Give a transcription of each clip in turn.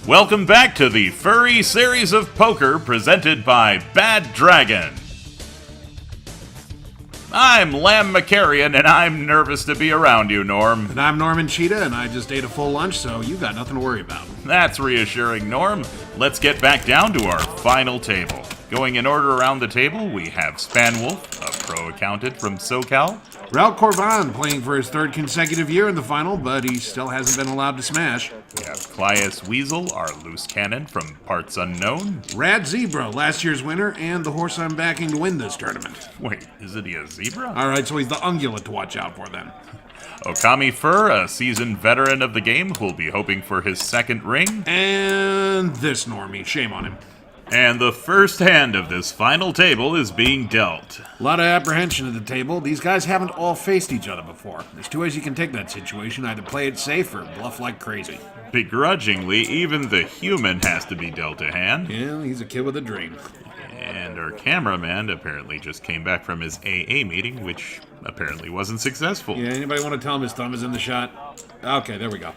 Welcome back to the Furry series of poker presented by Bad Dragon. I'm Lamb McCarrion, and I'm nervous to be around you, Norm. And I'm Norman Cheetah, and I just ate a full lunch, so you got nothing to worry about. That's reassuring, Norm. Let's get back down to our final table. Going in order around the table, we have Spanwolf, a pro accountant from SoCal. Corvin playing for his third consecutive year in the final, but he still hasn't been allowed to smash. We have Clyus Weasel, our loose cannon from parts unknown. Rad Zebra, last year's winner, and the horse I'm backing to win this tournament. Wait, isn't he a zebra? Alright, so he's the ungulate to watch out for then. Okami Fur, a seasoned veteran of the game who'll be hoping for his second ring. And this normie, shame on him. And the first hand of this final table is being dealt. A lot of apprehension at the table. These guys haven't all faced each other before. There's two ways you can take that situation, either play it safe or bluff like crazy. Begrudgingly, even the human has to be dealt a hand. Yeah, he's a kid with a dream. And our cameraman apparently just came back from his AA meeting, which apparently wasn't successful. Yeah, anybody want to tell him his thumb is in the shot? Okay, there we go.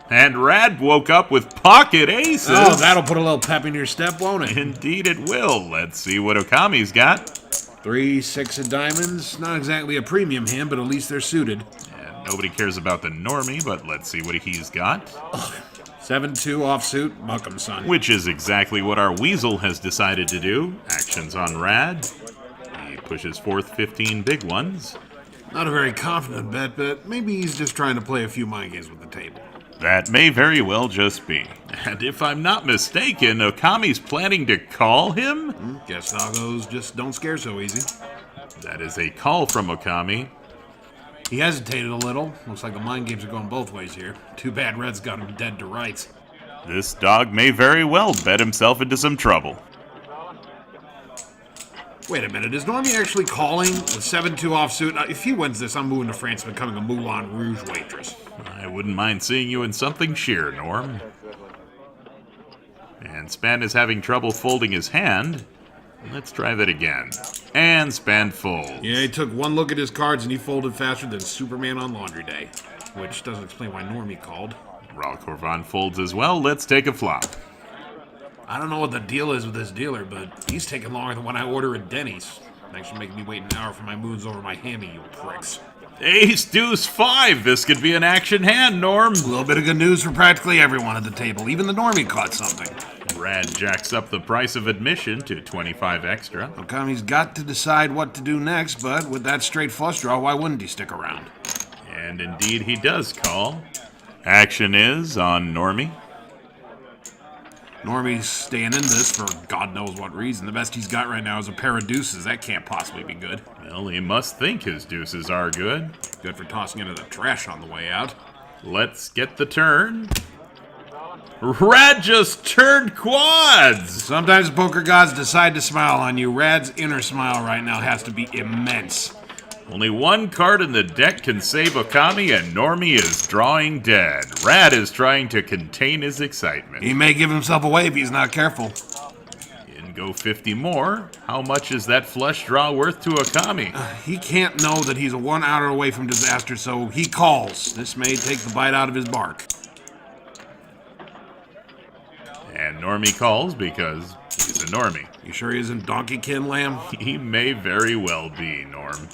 And Rad woke up with pocket aces. Oh, that'll put a little pep in your step, won't it? Indeed it will. Let's see what Okami's got. 3, 6 of diamonds. Not exactly a premium hand, but at least they're suited. And nobody cares about the normie, but let's see what he's got. 7-2 offsuit, Buck'em, son. Which is exactly what our Weasel has decided to do. Actions on Rad. He pushes forth 15 big ones. Not a very confident bet, but maybe he's just trying to play a few mind games with the table. That may very well just be. And if I'm not mistaken, Okami's planning to call him? Guess doggos just don't scare so easy. That is a call from Okami. He hesitated a little. Looks like the mind games are going both ways here. Too bad Red's got him dead to rights. This dog may very well bet himself into some trouble. Wait a minute, is Normie actually calling with 7-2 offsuit? If he wins this, I'm moving to France and becoming a Moulin Rouge waitress. I wouldn't mind seeing you in something sheer, Norm. And Span is having trouble folding his hand. Let's try that again. And Span folds. Yeah, he took one look at his cards and he folded faster than Superman on laundry day. Which doesn't explain why Normie called. Corvin folds as well. Let's take a flop. I don't know what the deal is with this dealer, but he's taking longer than when I order at Denny's. Thanks for making me wait an hour for my moves over my hammy, you pricks. Ace, deuce, 5. This could be an action hand, Norm. A little bit of good news for practically everyone at the table. Even the normie caught something. Rad jacks up the price of admission to 25 extra. Okami's got to decide what to do next, but with that straight flush draw, why wouldn't he stick around? And indeed he does call. Action is on Normie. Normie's staying in this for God knows what reason. The best he's got right now is a pair of deuces. That can't possibly be good. Well, he must think his deuces are good. Good for tossing into the trash on the way out. Let's get the turn. Rad just turned quads! Sometimes poker gods decide to smile on you. Rad's inner smile right now has to be immense. Only one card in the deck can save Okami, and Normie is drawing dead. Rad is trying to contain his excitement. He may give himself away if he's not careful. In go 50 more. How much is that flush draw worth to Okami? He can't know that he's a 1 outer away from disaster, so he calls. This may take the bite out of his bark. And Normie calls because he's a Normie. You sure he isn't Donkeykin, Lamb? He may very well be, Norm.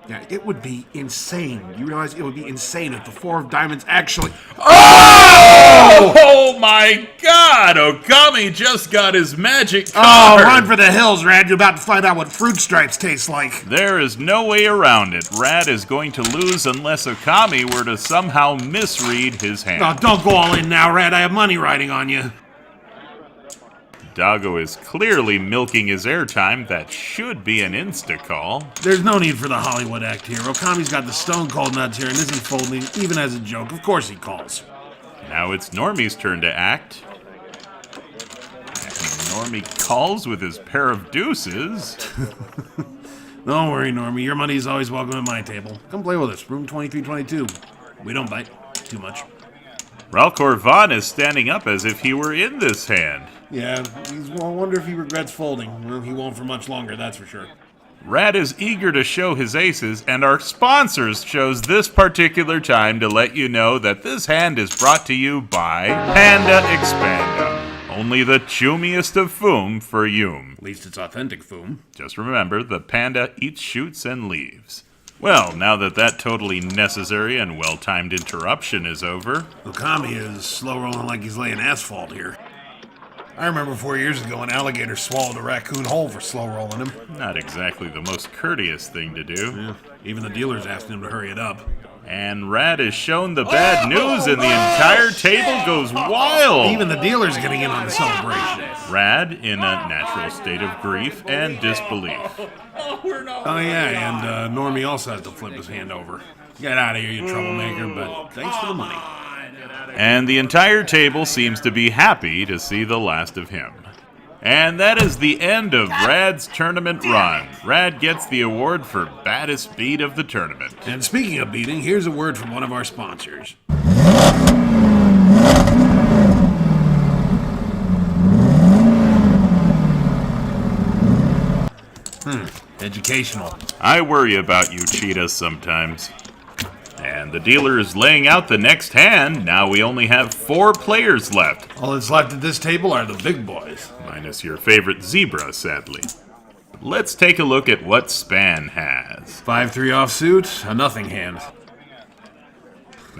Yeah, it would be insane. You realize it would be insane if the 4 of diamonds actually... Oh! Oh my God! Okami just got his magic card! Oh, run for the hills, Rad. You're about to find out what fruit stripes taste like. There is no way around it. Rad is going to lose unless Okami were to somehow misread his hand. Oh, don't go all in now, Rad. I have money riding on you. Doggo is clearly milking his airtime. That should be an insta-call. There's no need for the Hollywood act here. Okami's got the stone cold nuts here and isn't folding, even as a joke. Of course he calls. Now it's Normie's turn to act. And Normie calls with his pair of deuces. Don't worry, Normie. Your money is always welcome at my table. Come play with us. Room 2322. We don't bite too much. Corvin is standing up as if he were in this hand. Yeah, I wonder if he regrets folding. Well, he won't for much longer, that's for sure. Rad is eager to show his aces, and our sponsors chose this particular time to let you know that this hand is brought to you by Panda Expanda. Only the choomiest of foom for Yoom. At least it's authentic foom. Just remember, the panda eats, shoots, and leaves. Well, now that totally necessary and well-timed interruption is over... Okami is slow rolling like he's laying asphalt here. I remember 4 years ago an alligator swallowed a raccoon whole for slow rolling him. Not exactly the most courteous thing to do. Yeah, even the dealer's asking him to hurry it up. And Rad is shown the bad news and the entire table goes wild! Even the dealer's getting in on the celebration. Rad in a natural state of grief and disbelief. Oh yeah, and Normie also has to flip his hand over. Get out of here, you troublemaker, but thanks for the money. And the entire table seems to be happy to see the last of him. And that is the end of Rad's tournament run. Rad gets the award for baddest beat of the tournament. And speaking of beating, here's a word from one of our sponsors. Educational. I worry about you cheetahs sometimes. And the dealer is laying out the next hand. Now we only have 4 players left. All that's left at this table are the big boys. Minus your favorite zebra, sadly. Let's take a look at what Span has. 5-3 offsuit, a nothing hand.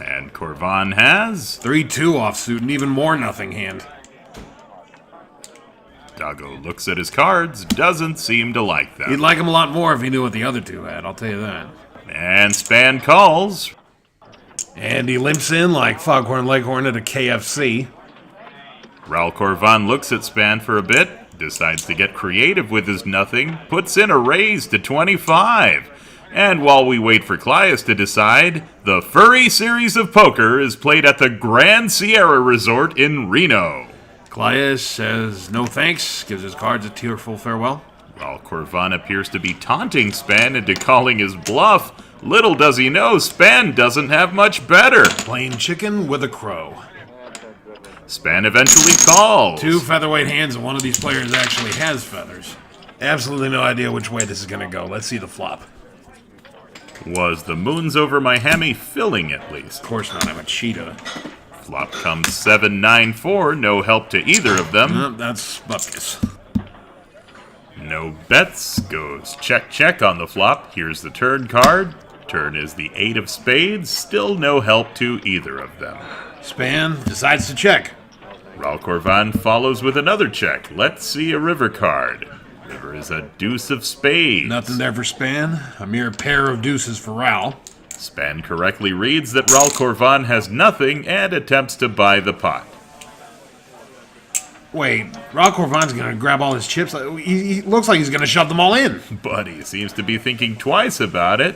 And Corvin has... 3-2 offsuit, and even more nothing hand. Doggo looks at his cards, doesn't seem to like them. He'd like him a lot more if he knew what the other 2 had, I'll tell you that. And Span calls. And he limps in like Foghorn Leghorn at a KFC. Raul Corvin looks at Span for a bit, decides to get creative with his nothing, puts in a raise to 25. And while we wait for Clias to decide, the Furry series of poker is played at the Grand Sierra Resort in Reno. Clias says no thanks, gives his cards a tearful farewell. While Corvin appears to be taunting Span into calling his bluff, little does he know Span doesn't have much better. Plain chicken with a crow. Span eventually calls. 2 featherweight hands, and one of these players actually has feathers. Absolutely no idea which way this is going to go. Let's see the flop. Was the moons over my hammy filling at least? Of course not, I'm a cheetah. Flop comes 7-9-4, no help to either of them. That's Bupkis. No bets, goes check on the flop. Here's the turn card. Turn is the 8 of spades, still no help to either of them. Span decides to check. Raul Corvin follows with another check. Let's see a river card. River is a deuce of spades. Nothing there for Span. A mere pair of deuces for Raul. Span correctly reads that Raul Corvin has nothing and attempts to buy the pot. Wait, Raul Corvin's going to grab all his chips? He looks like he's going to shove them all in. But he seems to be thinking twice about it.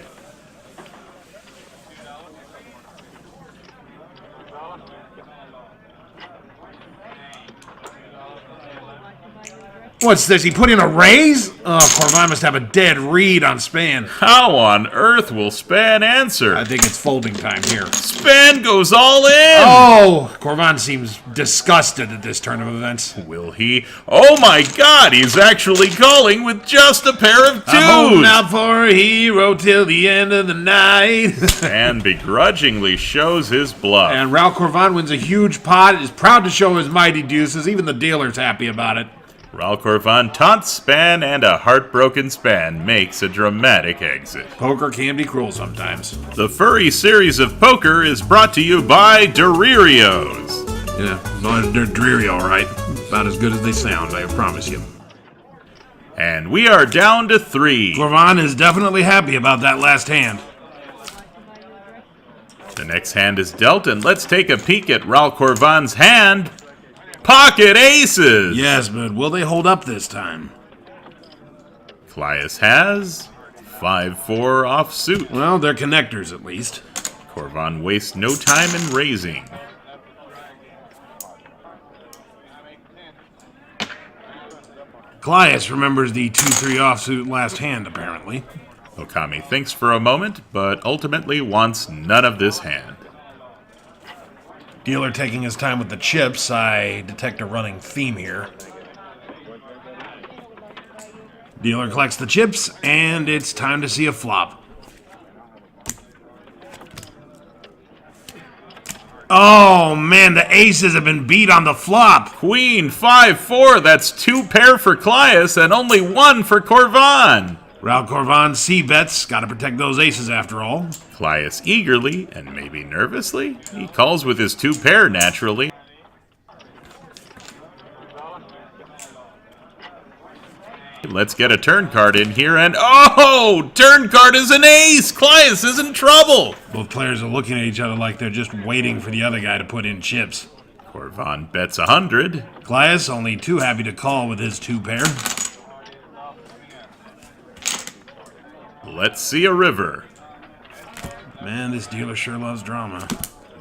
What's this? He put in a raise? Oh, Corvin must have a dead read on Span. How on earth will Span answer? I think it's folding time here. Span goes all in! Oh, Corvin seems disgusted at this turn of events. Will he? Oh my god, he's actually calling with just a pair of 2s! I'm holding out for a hero till the end of the night. Span begrudgingly shows his bluff. And Raul Corvin wins a huge pot, is proud to show his mighty deuces. Even the dealer's happy about it. Raul Corvin taunts Span, and a heartbroken Span makes a dramatic exit. Poker can be cruel sometimes. The Furry series of poker is brought to you by Doririos. Yeah, they're dreary, all right. About as good as they sound, I promise you. And we are down to 3. Corvin is definitely happy about that last hand. The next hand is dealt, and let's take a peek at Raul Corvin's hand. Pocket aces! Yes, but will they hold up this time? Clias has 5-4 offsuit. Well, they're connectors at least. Corvin wastes no time in raising. Clias remembers the 2-3 offsuit last hand, apparently. Okami thinks for a moment, but ultimately wants none of this hand. Dealer taking his time with the chips. I detect a running theme here. Dealer collects the chips, and it's time to see a flop. Oh, man, the aces have been beat on the flop. Queen 5-4, that's 2 pair for Claes and only 1 for Corvin. Raul Corvin c-bets, gotta protect those aces after all. Claes eagerly, and maybe nervously, he calls with his 2 pair naturally. Let's get a turn card in here, and oh! Turn card is an ace! Claes is in trouble! Both players are looking at each other like they're just waiting for the other guy to put in chips. Corvin bets 100. Claes only too happy to call with his 2 pair. Let's see a river. Man, this dealer sure loves drama.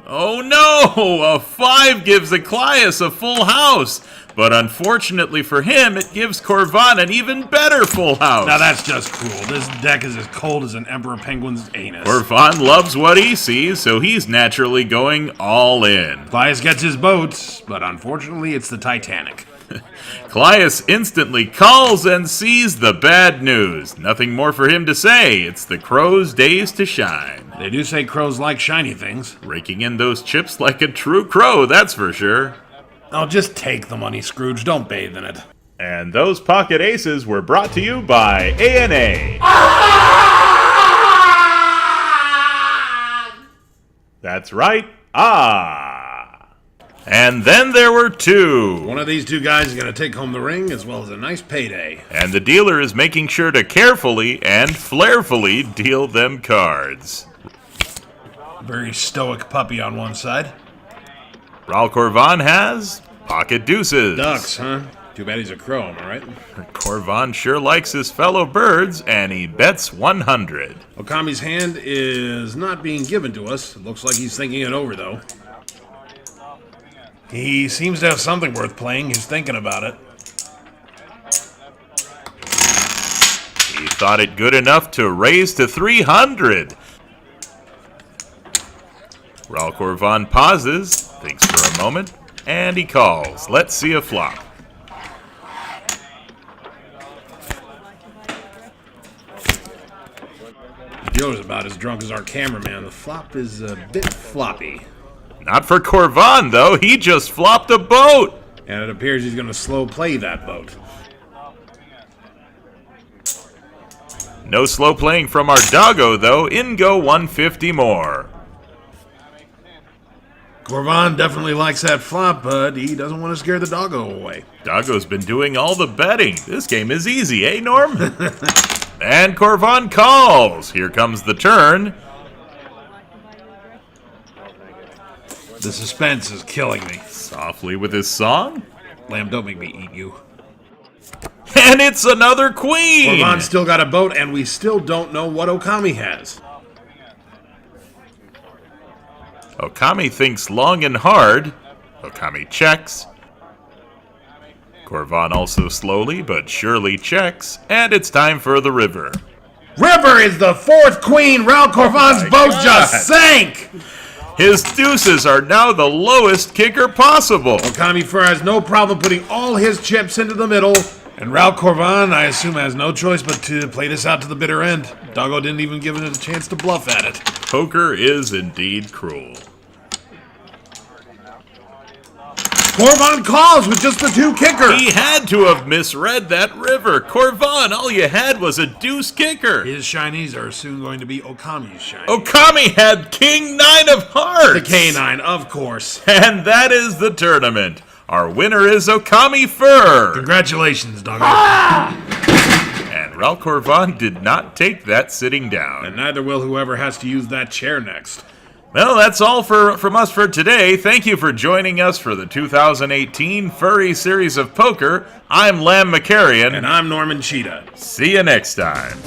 Oh no! A 5 gives the Claes a full house. But unfortunately for him, it gives Corvin an even better full house. Now that's just cruel. This deck is as cold as an emperor penguin's anus. Corvin loves what he sees, so he's naturally going all in. Claes gets his boats, but unfortunately it's the Titanic. Claes instantly calls and sees the bad news. Nothing more for him to say. It's the crow's days to shine. They do say crows like shiny things. Raking in those chips like a true crow, that's for sure. Oh, just take the money, Scrooge. Don't bathe in it. And those pocket aces were brought to you by A&A. That's right. And then there were 2. One of these 2 guys is going to take home the ring as well as a nice payday. And the dealer is making sure to carefully and flairfully deal them cards. Very stoic puppy on one side. Raul Corvin has pocket deuces. Ducks, huh? Too bad he's a crow, am I right? Corvin sure likes his fellow birds, and he bets 100. Okami's hand is not being given to us. It looks like he's thinking it over, though. He seems to have something worth playing. He's thinking about it. He thought it good enough to raise to 300. Raul Corvin pauses, thinks for a moment, and he calls. Let's see a flop. The dealer's about as drunk as our cameraman. The flop is a bit floppy. Not for Corvin, though. He just flopped a boat. And it appears he's going to slow play that boat. No slow playing from our doggo, though. In go 150 more. Corvin definitely likes that flop, but he doesn't want to scare the doggo away. Doggo's been doing all the betting. This game is easy, eh, Norm? And Corvin calls. Here comes the turn. The suspense is killing me. Softly with his song. Lamb, don't make me eat you. And it's another queen! Corvin's still got a boat, and we still don't know what Okami has. Okami thinks long and hard. Okami checks. Corvin also slowly but surely checks. And it's time for the river. River is the 4th queen! Raul Corvin's boat just sank! His deuces are now the lowest kicker possible. Okami Fur has no problem putting all his chips into the middle. And Raul Corvin, I assume, has no choice but to play this out to the bitter end. Doggo didn't even give it a chance to bluff at it. Poker is indeed cruel. Corvin calls with just the 2 kicker. He had to have misread that river. Corvin, all you had was a deuce kicker. His shinies are soon going to be Okami's shinies. Okami had King 9 of hearts. The K9, of course. And that is the tournament. Our winner is Okami Fur. Congratulations, Doggo. And Raul Corvin did not take that sitting down. And neither will whoever has to use that chair next. Well, that's all from us for today. Thank you for joining us for the 2018 Furry Series of Poker. I'm Lamb McCarrion. And I'm Norman Cheetah. See you next time.